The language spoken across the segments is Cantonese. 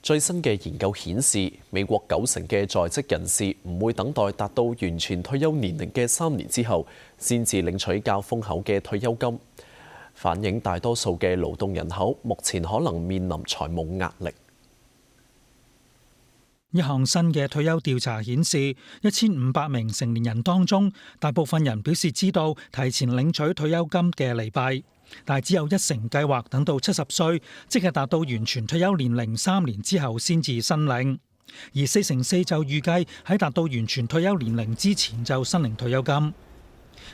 最新嘅研究顯示，美國90%嘅在職人士唔會等待達到完全退休年齡嘅3年之後，先至領取較豐厚嘅退休金，反映大多數嘅勞動人口目前可能面臨財務壓力。一項新嘅退休調查顯示，1500名成年人當中，大部分人表示知道提前領取退休金嘅利弊，但只有1成計劃等到70歲，即係達到完全退休年齡3年之後先至申領，而4成4就預計喺達到完全退休年齡之前就申領退休金。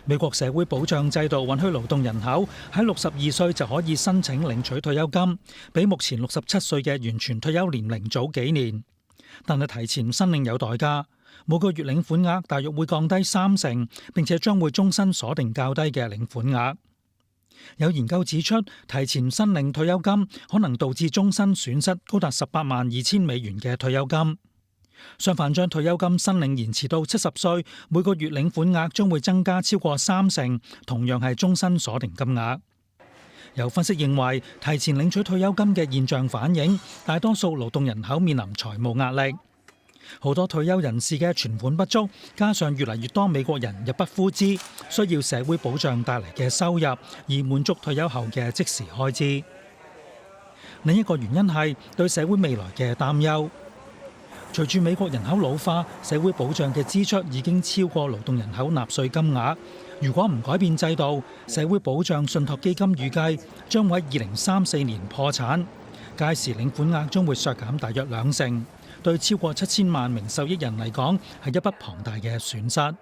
美國社會保障制度允許勞動人口喺62歲就可以申請領取退休金，比目前67歲嘅完全退休年齡早幾年。但係提前申領有代價，每個月領款額大約會降低30%，並且將會終身鎖定較低嘅領款額。有研究指出，提前申領退休金可能導致終身損失高達$182,000嘅退休金。相反，將退休金申領延遲到70歲，每個月領款額將會增加超過30%，同樣係終身鎖定金額。有分析認為，提前領取退休金嘅現象反映大多數勞動人口面臨財務壓力。好多退休人士嘅存款不足，加上越嚟越多美國人入不敷支，需要社會保障帶嚟嘅收入，以滿足退休後嘅即時開支。另一個原因係對社會未來嘅擔憂。隨住美國人口老化，社會保障嘅支出已經超過勞動人口納稅金額。如果唔改變制度，社會保障信託基金預計將會喺2034年破產，屆時領款額將會削減大約2成，對超過7000萬名受益人嚟講係一筆龐大嘅損失。